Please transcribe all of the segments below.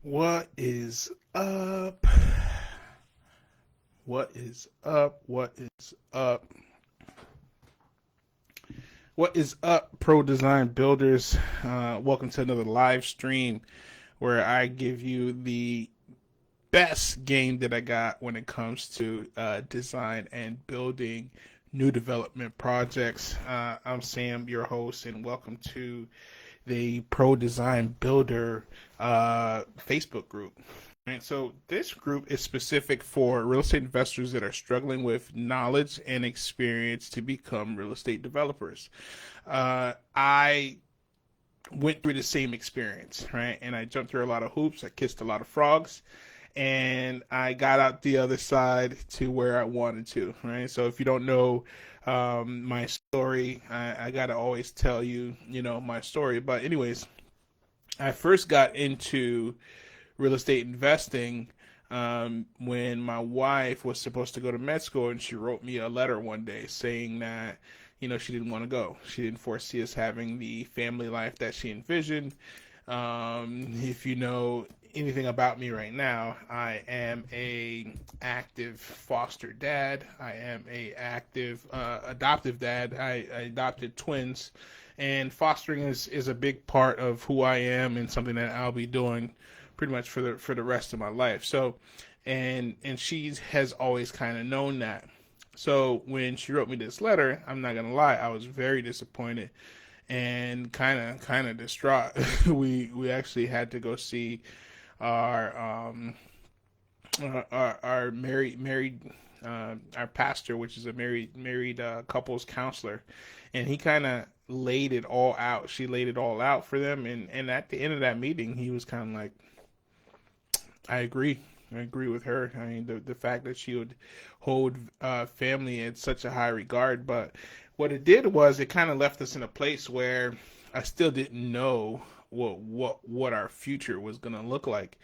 What is up? What is up? What is up? What is up, Pro Design Builders? Welcome to another live stream where I give you the best game that I got when it comes to design and building new development projects. I'm Sam, your host, and welcome to the Pro Design Builder Facebook group. Right, so this group is specific for real estate investors that are struggling with knowledge and experience to become real estate developers. I went through the same experience, right? And I jumped through a lot of hoops. I kissed a lot of frogs, and I got out the other side to where I wanted to, right? So if you don't know my story, I gotta always tell you, my story. But anyways, I first got into real estate investing when my wife was supposed to go to med school, and she wrote me a letter one day saying that she didn't want to go. She didn't foresee us having the family life that she envisioned. If you know anything about me right now, I am a active foster dad. I am a active adoptive dad. I adopted twins, and fostering is a big part of who I am and something that I'll be doing pretty much for the rest of my life. So, and she has always kind of known that. So when she wrote me this letter, I'm not gonna lie, I was very disappointed and kind of distraught. We actually had to go see our our married our pastor, which is a married couples counselor, and he kind of laid it all out. She laid it all out for them, and at the end of that meeting, he was kind of like, I agree. I agree with her. I mean, the fact that she would hold family in such a high regard, but what it did was it kind of left us in a place where I still didn't know what our future was gonna look like,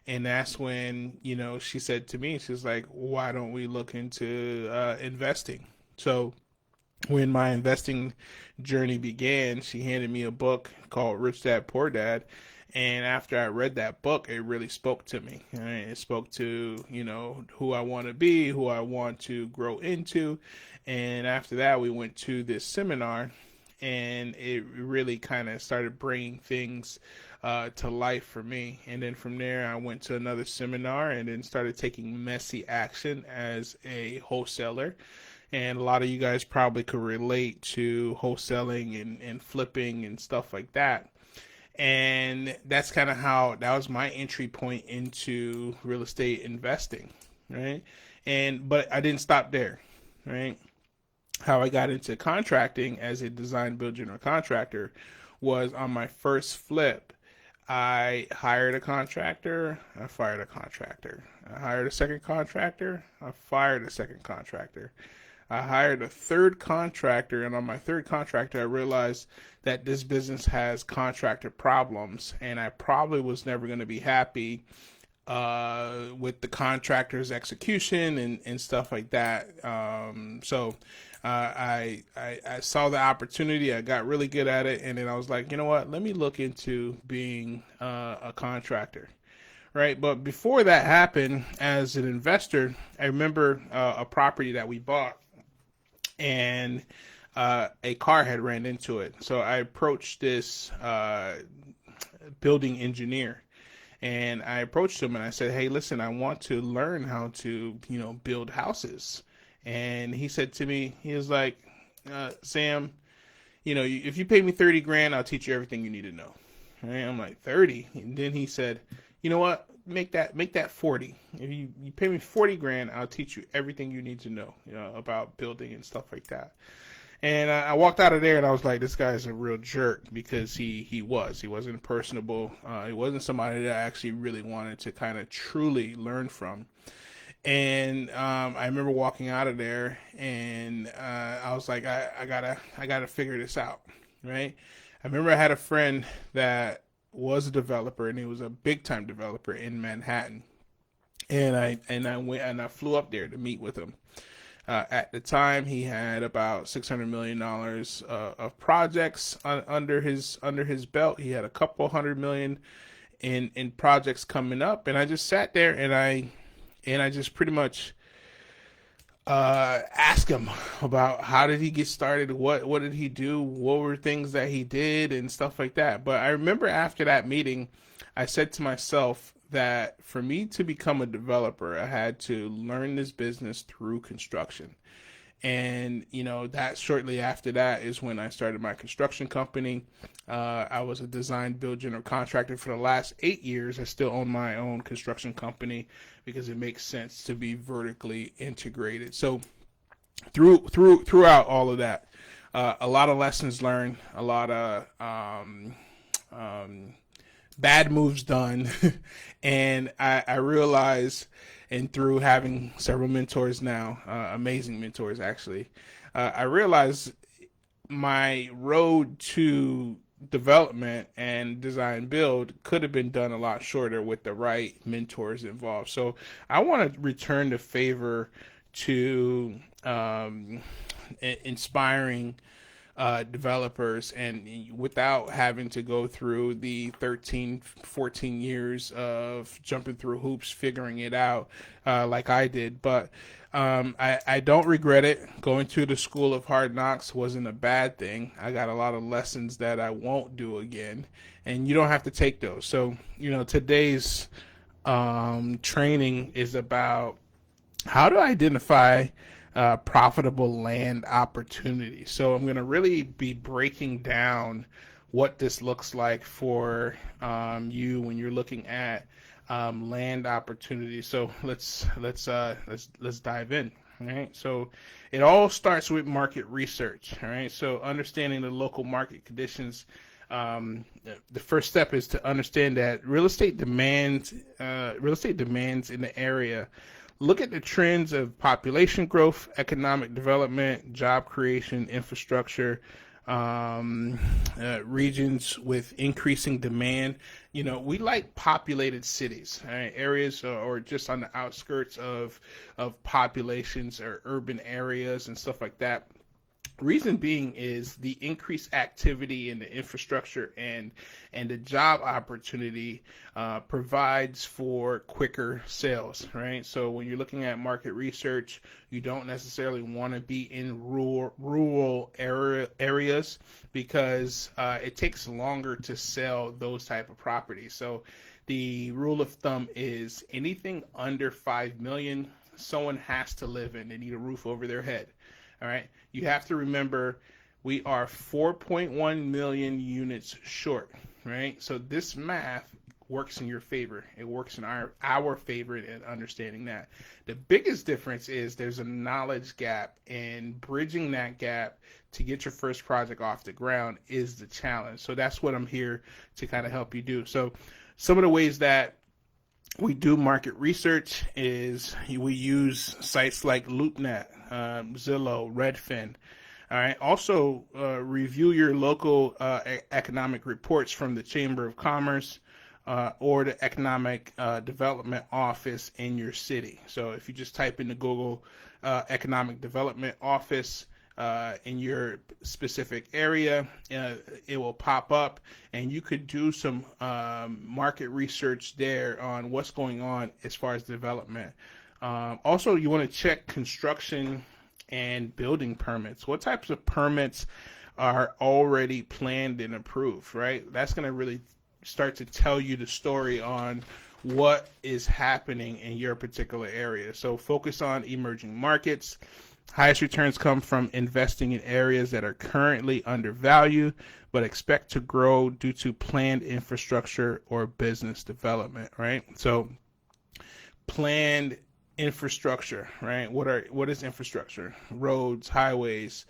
and that's when she said to me, she's like, "Why don't we look into investing?" So when my investing journey began, she handed me a book called Rich Dad Poor Dad. And after I read that book, it really spoke to me. Right? It spoke to, who I want to be, who I want to grow into. And after that, we went to this seminar, and it really kind of started bringing things to life for me. And then from there, I went to another seminar and then started taking messy action as a wholesaler. And a lot of you guys probably could relate to wholesaling and flipping and stuff like that. And that's kind of how that was my entry point into real estate investing, right? But I didn't stop there, right? How I got into contracting as a design build general contractor was on my first flip. I hired a contractor, I fired a contractor. I hired a second contractor, I fired a second contractor. I hired a third contractor, and on my third contractor, I realized that this business has contractor problems, and I probably was never going to be happy with the contractor's execution and stuff like that. I saw the opportunity, I got really good at it, and then I was like, you know what? Let me look into being a contractor. Right, but before that happened, as an investor, I remember a property that we bought, and a car had ran into it. So I approached this building engineer, and I approached him and I said, "Hey, listen, I want to learn how to, build houses." And he said to me, he was like, "Sam, if you pay me 30 grand, I'll teach you everything you need to know." Right? I'm like, 30? And then he said, "You know what? Make that 40. If you pay me 40 grand, I'll teach you everything you need to know, about building and stuff like that." And I walked out of there and I was like, this guy's a real jerk, because he wasn't personable. He wasn't somebody that I actually really wanted to kind of truly learn from. And I remember walking out of there, and I was like, I gotta figure this out, right? I remember I had a friend that was a developer, and he was a big time developer in Manhattan, and I went and I flew up there to meet with him. At the time, he had about $600 million of projects under his belt. He had a couple $100 million in projects coming up, and I just sat there and I just pretty much ask him about how did he get started, what did he do, what were things that he did, and stuff like that. But I remember after that meeting, I said to myself that for me to become a developer, I had to learn this business through construction. And that shortly after that is when I started my construction company. I was a design build general contractor for the last 8 years. I still own my own construction company because it makes sense to be vertically integrated. So throughout all of that, a lot of lessons learned, a lot of bad moves done, and I realized, and through having several mentors now, amazing mentors actually, I realized my road to development and design build could have been done a lot shorter with the right mentors involved. So I want to return the favor to inspiring developers, and without having to go through the 13, 14 years of jumping through hoops, figuring it out like I did. But I don't regret it. Going to the school of hard knocks wasn't a bad thing. I got a lot of lessons that I won't do again, and you don't have to take those. So, today's training is about how to identify profitable land opportunities. So I'm going to really be breaking down what this looks like for you when you're looking at land opportunities. So let's dive in. All right. So it all starts with market research. All right. So understanding the local market conditions. The first step is to understand that real estate demands in the area. Look at the trends of population growth, economic development, job creation, infrastructure, regions with increasing demand. We like populated cities, right? Areas or just on the outskirts of populations or urban areas and stuff like that. Reason being is the increased activity in the infrastructure and the job opportunity provides for quicker sales, right? So when you're looking at market research, you don't necessarily want to be in rural areas because it takes longer to sell those type of properties. So the rule of thumb is anything under 5 million, someone has to live in. They need a roof over their head. All right. You have to remember we are 4.1 million units short, right? So this math works in your favor. It works in our favor in understanding that. The biggest difference is there's a knowledge gap, and bridging that gap to get your first project off the ground is the challenge. So that's what I'm here to kind of help you do. So some of the ways that we do market research is we use sites like LoopNet, Zillow, Redfin. All right. Also, review your local economic reports from the Chamber of Commerce or the Economic Development Office in your city. So if you just type into Google Economic Development Office in your specific area, it will pop up, and you could do some market research there on what's going on as far as development. Also, you want to check construction and building permits. What types of permits are already planned and approved, right? That's going to really start to tell you the story on what is happening in your particular area. So focus on emerging markets. Highest returns come from investing in areas that are currently undervalued but expect to grow due to planned infrastructure or business development, right? So planned infrastructure, right? What is infrastructure? Roads, highways,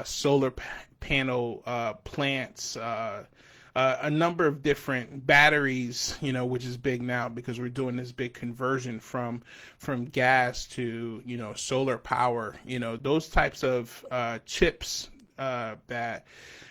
solar panel plants, a number of different batteries, which is big now because we're doing this big conversion from gas to, solar power, those types of chips that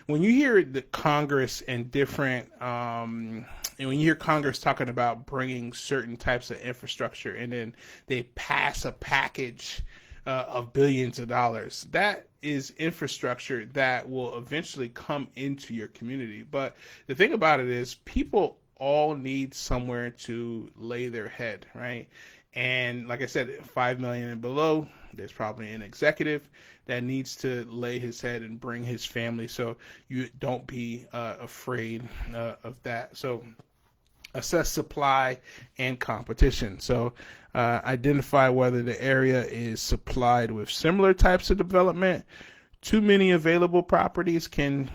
when you hear the Congress and different, and when you hear Congress talking about bringing certain types of infrastructure and then they pass a package of billions of dollars, that is infrastructure that will eventually come into your community. But the thing about it is people all need somewhere to lay their head, right? And like I said, 5 million and below, there's probably an executive that needs to lay his head and bring his family. So you don't be afraid of that. So assess supply and competition. So identify whether the area is supplied with similar types of development. Too many available properties can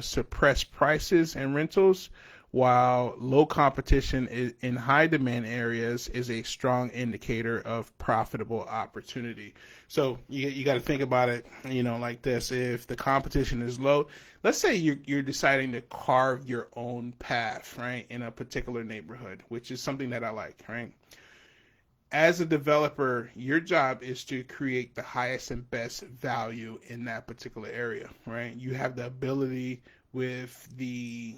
suppress prices and rentals, while low competition in high demand areas is a strong indicator of profitable opportunity. So you got to think about it, like this. If the competition is low, let's say you're deciding to carve your own path, right, in a particular neighborhood, which is something that I like, right? As a developer, your job is to create the highest and best value in that particular area, right? You have the ability with the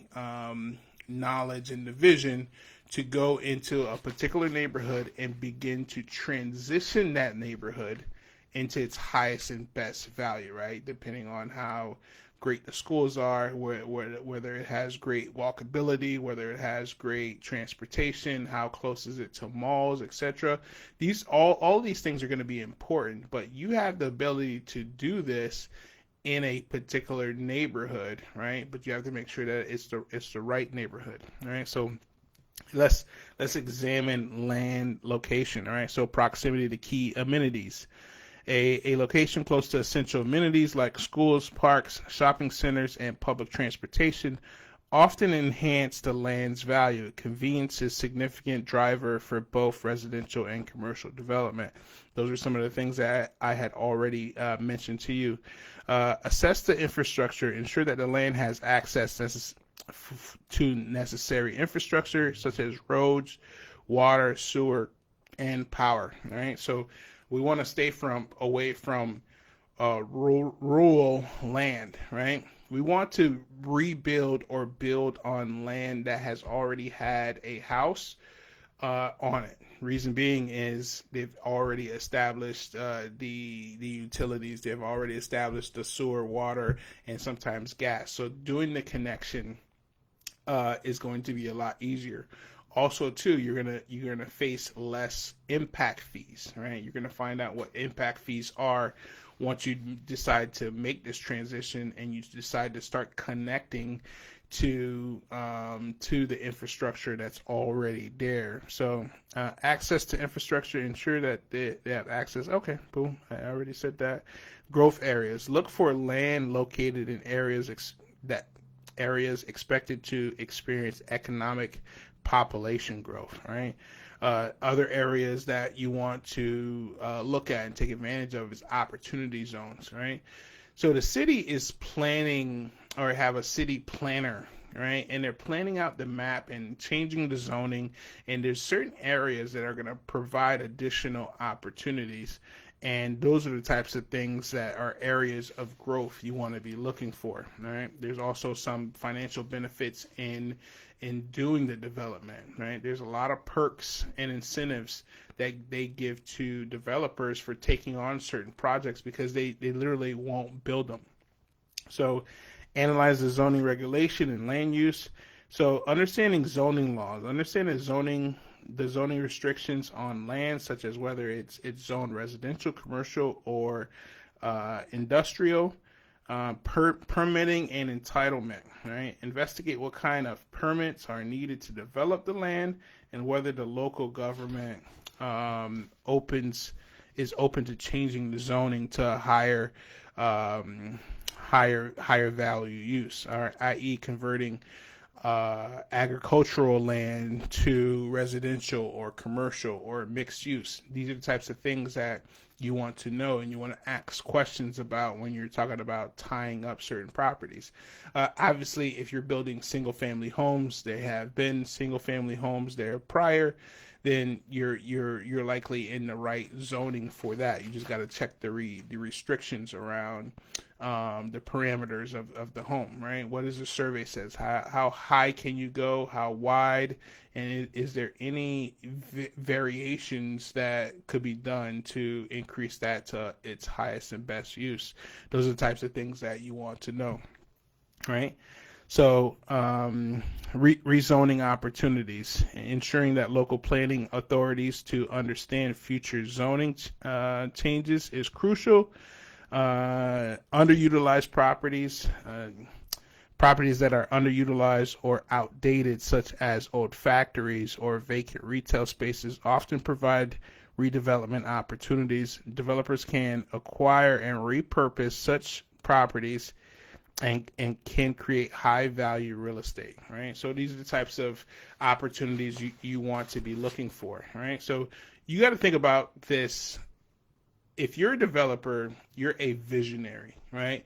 knowledge and the vision to go into a particular neighborhood and begin to transition that neighborhood into its highest and best value, right? Depending on how great the schools are, whether it has great walkability, whether it has great transportation, how close is it to malls, etc. These all these things are going to be important, but you have the ability to do this in a particular neighborhood, right? But you have to make sure that it's the right neighborhood, all right? So let's examine land location, all right? So proximity to key amenities. A location close to essential amenities like schools, parks, shopping centers, and public transportation often enhance the land's value. Convenience is a significant driver for both residential and commercial development. Those are some of the things that I had already mentioned to you. Assess the infrastructure. Ensure that the land has access to necessary infrastructure such as roads, water, sewer, and power. All right, so we want to stay away from rural land, right? We want to rebuild or build on land that has already had a house on it. Reason being is they've already established the utilities, they've already established the sewer, water, and sometimes gas. So doing the connection is going to be a lot easier. Also, too, you're gonna face less impact fees, right? You're gonna find out what impact fees are once you decide to make this transition and you decide to start connecting to the infrastructure that's already there. So access to infrastructure, ensure that they have access. Okay, boom. I already said that. Growth areas. Look for land located in areas expected to experience economic population growth, right? Other areas that you want to look at and take advantage of is opportunity zones, right? So the city is planning or have a city planner, right? And they're planning out the map and changing the zoning. And there's certain areas that are going to provide additional opportunities. And those are the types of things that are areas of growth you want to be looking for, right? There's also some financial benefits in doing the development, right? There's a lot of perks and incentives that they give to developers for taking on certain projects because they literally won't build them. So analyze the zoning regulation and land use. So understanding zoning laws, understand the zoning restrictions on land, such as whether it's zoned residential, commercial, or industrial. Permitting and entitlement, right? Investigate what kind of permits are needed to develop the land and whether the local government is open to changing the zoning to higher value use, or i.e. converting agricultural land to residential or commercial or mixed use. These are the types of things that you want to know and you want to ask questions about when you're talking about tying up certain properties. Obviously, if you're building single family homes, there have been single family homes there prior, then you're likely in the right zoning for that. You just got to check the restrictions around the parameters of the home, right? What does the survey says? How high can you go? How wide? And is there any variations that could be done to increase that to its highest and best use? Those are the types of things that you want to know, right? So, rezoning opportunities, ensuring that local planning authorities to understand future zoning changes is crucial. Underutilized properties, properties that are underutilized or outdated, such as old factories or vacant retail spaces, often provide redevelopment opportunities. Developers can acquire and repurpose such properties and can create high value real estate, right? So these are the types of opportunities you want to be looking for, right? So you got to think about this. If you're a developer, you're a visionary, right?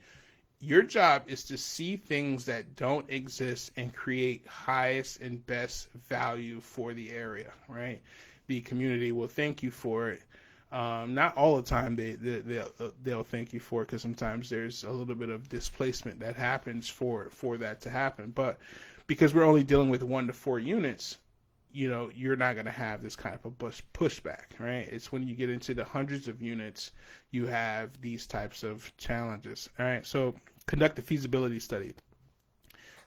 Your job is to see things that don't exist and create highest and best value for the area, right? The community will thank you for it. Not all the time they'll thank you for it, because sometimes there's a little bit of displacement that happens for that to happen. But because we're only dealing with 1 to 4 units, you're not going to have this kind of a pushback, right? It's when you get into the hundreds of units, you have these types of challenges. All right, so conduct a feasibility study.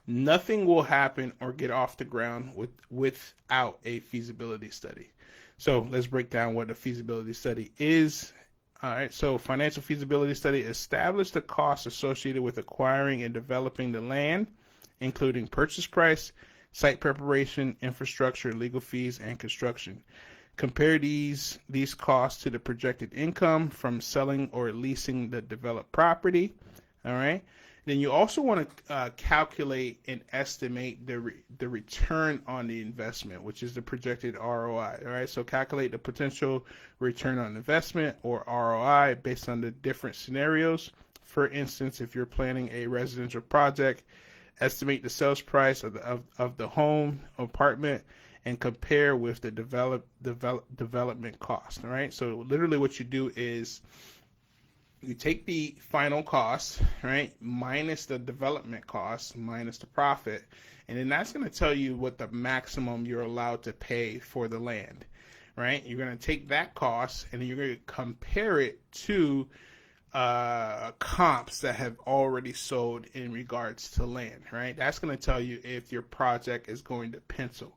Nothing will happen or get off the ground without a feasibility study. So let's break down what a feasibility study is. All right, so financial feasibility study: establish the costs associated with acquiring and developing the land, including purchase price, site preparation, infrastructure, legal fees, and construction. Compare these costs to the projected income from selling or leasing the developed property. All right. Then you also want to calculate and estimate the return on the investment, which is the projected ROI. All right. So calculate the potential return on investment, or ROI, based on the different scenarios. For instance, if you're planning a residential project, estimate the sales price of the home, apartment, and compare with the development cost. All right. So literally what you do is you take the final cost, right, minus the development cost, minus the profit, and then that's going to tell you what the maximum you're allowed to pay for the land, right? You're going to take that cost and then you're going to compare it to comps that have already sold in regards to land, right? That's going to tell you if your project is going to pencil.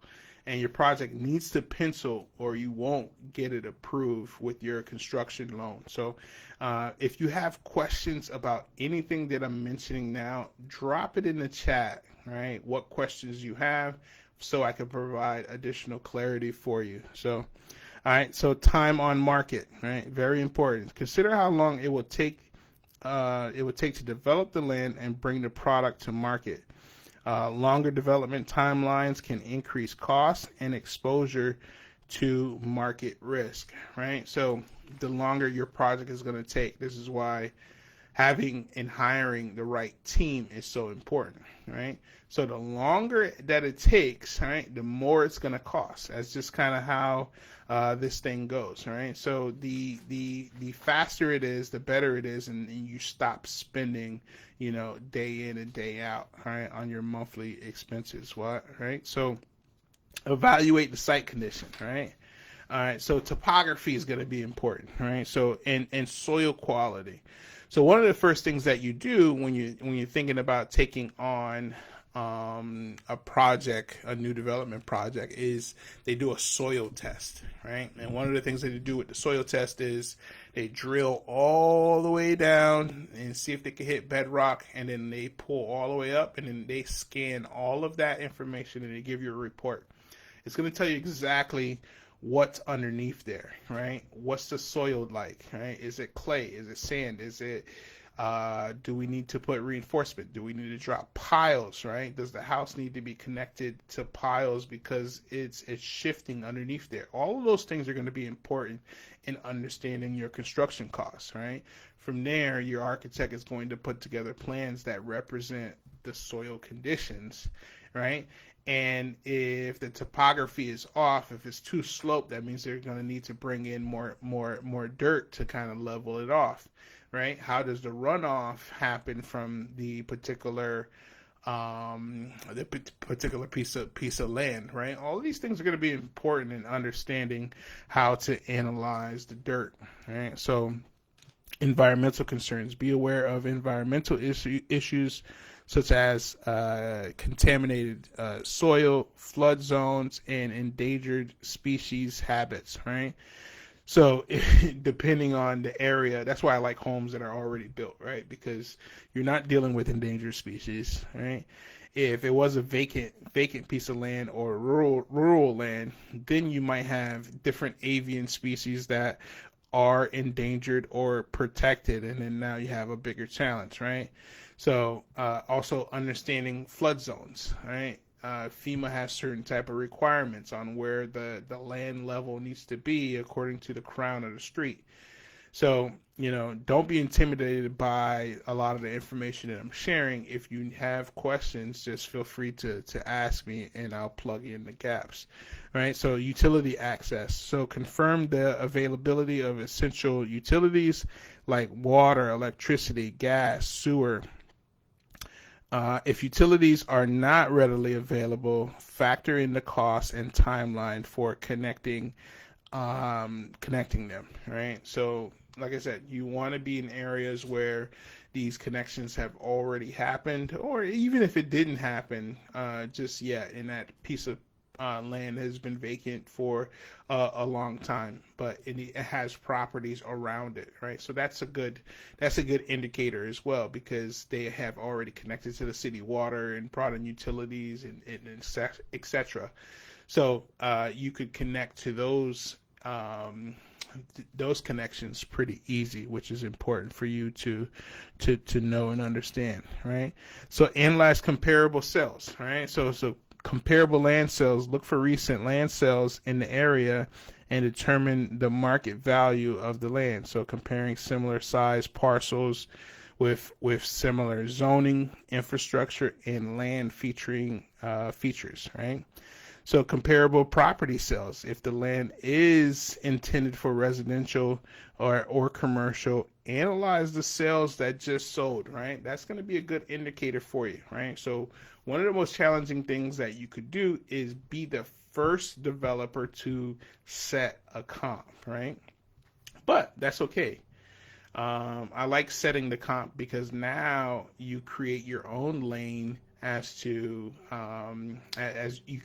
And your project needs to pencil, or you won't get it approved with your construction loan. So if you have questions about anything that I'm mentioning now, drop it in the chat, right? What questions you have, so I can provide additional clarity for you. So, all right, so time on market, right? Very important. Consider how long it would take to develop the land and bring the product to market. Longer development timelines can increase costs and exposure to market risk, right? So the longer your project is going to take, this is why having and hiring the right team is so important, right? So the longer that it takes, right, the more it's going to cost. That's just kind of how this thing goes, right? So the faster it is, the better it is, and you stop spending, day in and day out, right, on your monthly expenses. What, right? So evaluate the site condition, right? All right. So topography is going to be important, right? So and soil quality. So one of the first things that you do when you're thinking about taking on a project, a new development project, is they do a soil test, right? And one of the things that they do with the soil test is they drill all the way down and see if they can hit bedrock, and then they pull all the way up, and then they scan all of that information and they give you a report. It's going to tell you exactly what's underneath there, right? What's the soil like, right? Is it clay? Is it sand? Is it do we need to put reinforcement? Do we need to drop piles, right? Does the house need to be connected to piles because it's shifting underneath there? All of those things are going to be important in understanding your construction costs, right? From there, your architect is going to put together plans that represent the soil conditions, right? And if the topography is off, if it's too sloped, that means they're going to need to bring in more dirt to kind of level it off, right? How does the runoff happen from the particular piece of land, right? All of these things are going to be important in understanding how to analyze the dirt, right? So environmental concerns. Be aware of environmental issues such as contaminated soil, flood zones, and endangered species habits, right? So depending on the area, that's why I like homes that are already built, right? Because you're not dealing with endangered species, right? If it was a vacant piece of land or rural land, then you might have different avian species that are endangered or protected, and then now you have a bigger challenge, right? So also understanding flood zones, right? FEMA has certain type of requirements on where the land level needs to be according to the crown of the street. So, don't be intimidated by a lot of the information that I'm sharing. If you have questions, just feel free to ask me and I'll plug in the gaps. Right? So, utility access. So, confirm the availability of essential utilities like water, electricity, gas, sewer. If utilities are not readily available, factor in the cost and timeline for connecting them, right? So, like I said, you want to be in areas where these connections have already happened, or even if it didn't happen just yet, and that piece of land has been vacant for a long time, but it has properties around it, right? So that's a good indicator as well, because they have already connected to the city water and brought in utilities and etc. So you could connect to those connections pretty easy, which is important for you to know and understand, right? So analyze comparable sales, right? So comparable land sales, look for recent land sales in the area and determine the market value of the land. So comparing similar size parcels with similar zoning, infrastructure, and land featuring features, right? So comparable property sales. If the land is intended for residential or commercial, analyze the sales that just sold, right? That's going to be a good indicator for you, right? So one of the most challenging things that you could do is be the first developer to set a comp, right? But that's okay. I like setting the comp because now you create your own lane as you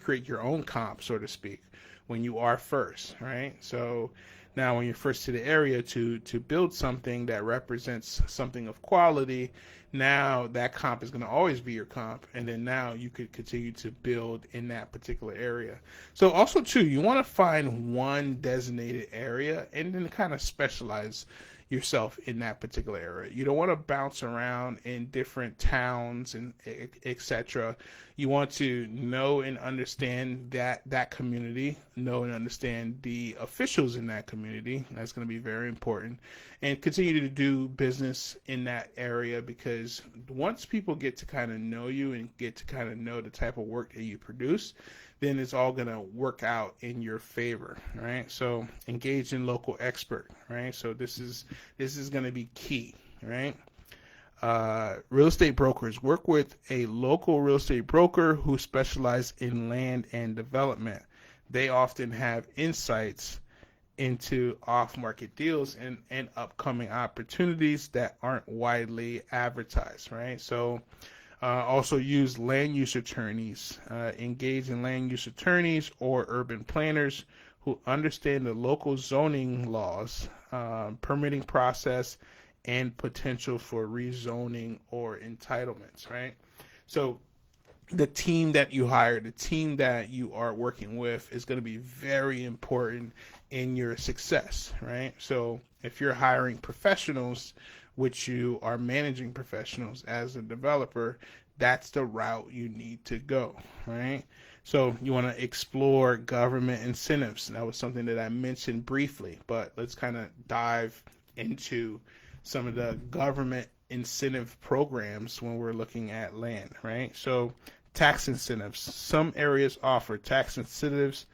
create your own comp, so to speak, when you are first, right? So now when you're first to the area to build something that represents something of quality, now that comp is going to always be your comp, and then now you could continue to build in that particular area. So also too, you want to find one designated area and then kind of specialize yourself in that particular area. You don't want to bounce around in different towns and etc. You want to know and understand that community, know and understand the officials in that community. That's going to be very important, and continue to do business in that area, because once people get to kind of know you and get to kind of know the type of work that you produce, then it's all going to work out in your favor, right? So engage in local expert, right? So this is going to be key, right? Real estate brokers, work with a local real estate broker who specializes in land and development. They often have insights into off-market deals and upcoming opportunities that aren't widely advertised, right? So also use land use attorneys. Engage in land use attorneys or urban planners who understand the local zoning laws, permitting process, and potential for rezoning or entitlements, right? So the team that you hire, the team that you are working with is going to be very important in your success, right? So if you're hiring professionals, which you are managing professionals as a developer, that's the route you need to go, right? So you want to explore government incentives. That was something that I mentioned briefly, but let's kind of dive into some of the government incentive programs when we're looking at land, right? So tax incentives. Some areas offer tax incentives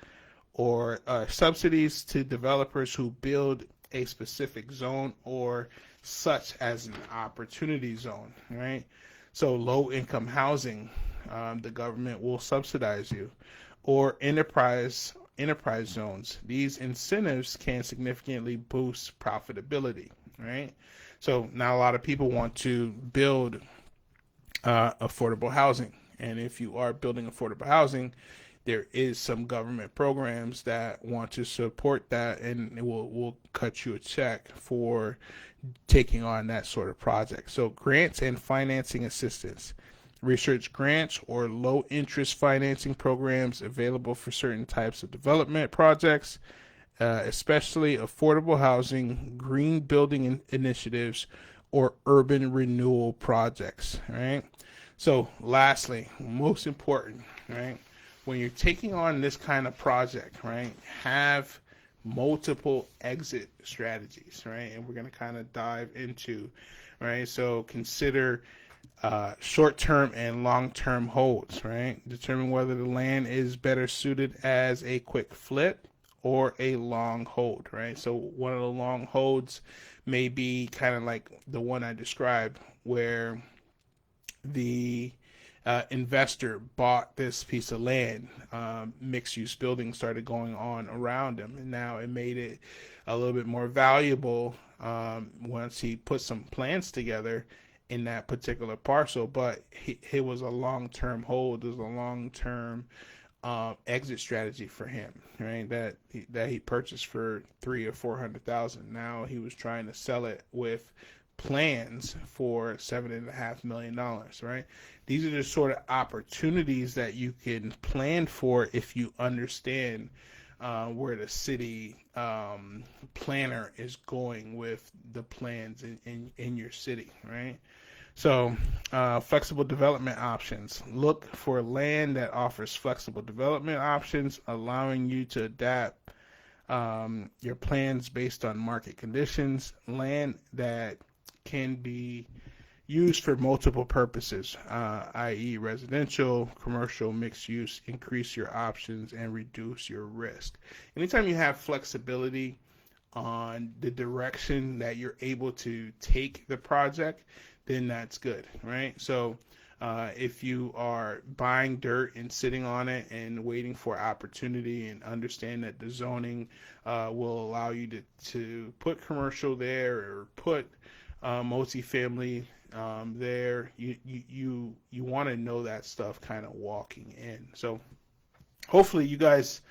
or subsidies to developers who build a specific zone, or such as an opportunity zone, right? So low income housing, the government will subsidize you, or enterprise zones. These incentives can significantly boost profitability, right? So now a lot of people want to build affordable housing. And if you are building affordable housing, there is some government programs that want to support that, and it will cut you a check for taking on that sort of project. So grants and financing assistance. Research grants or low interest financing programs available for certain types of development projects, especially affordable housing, green building initiatives, or urban renewal projects. Right. So, lastly, most important, right, when you're taking on this kind of project, right, have multiple exit strategies, right, and we're going to kind of dive into, right, so consider short-term and long-term holds, right, determine whether the land is better suited as a quick flip or a long hold, right, so one of the long holds may be kind of like the one I described, where the investor bought this piece of land, mixed use buildings started going on around him, and now it made it a little bit more valuable once he put some plans together in that particular parcel. But it was a long term hold, it was a long term exit strategy for him, right? That he purchased for $300,000 or $400,000. Now he was trying to sell it with plans for $7.5 million, right? These are the sort of opportunities that you can plan for if you understand where the city planner is going with the plans in your city, right? So, flexible development options. Look for land that offers flexible development options, allowing you to adapt your plans based on market conditions. Land that can be used for multiple purposes, i.e. residential, commercial, mixed use, increase your options and reduce your risk. Anytime you have flexibility on the direction that you're able to take the project, then that's good, right? So if you are buying dirt and sitting on it and waiting for opportunity, and understand that the zoning will allow you to put commercial there or put multifamily there, you want to know that stuff kind of walking in. So hopefully you guys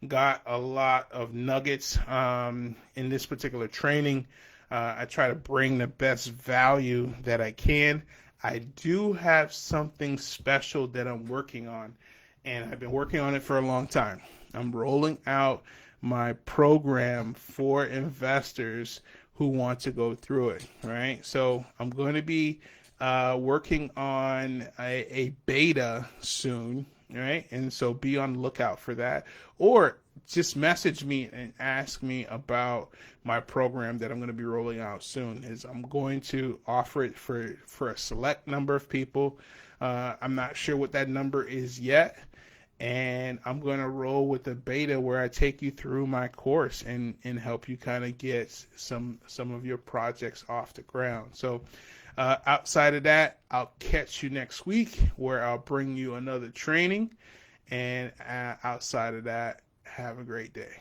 got a lot of nuggets in this particular training. I try to bring the best value that I can. I do have something special that I'm working on, and I've been working on it for a long time. I'm rolling out my program for investors who want to go through it, right? So I'm going to be working on a beta soon, right? And so be on the lookout for that. Or just message me and ask me about my program that I'm going to be rolling out soon. Is I'm going to offer it for a select number of people. I'm not sure what that number is yet. And I'm going to roll with the beta where I take you through my course and help you kind of get some of your projects off the ground. So outside of that, I'll catch you next week where I'll bring you another training. And outside of that, have a great day.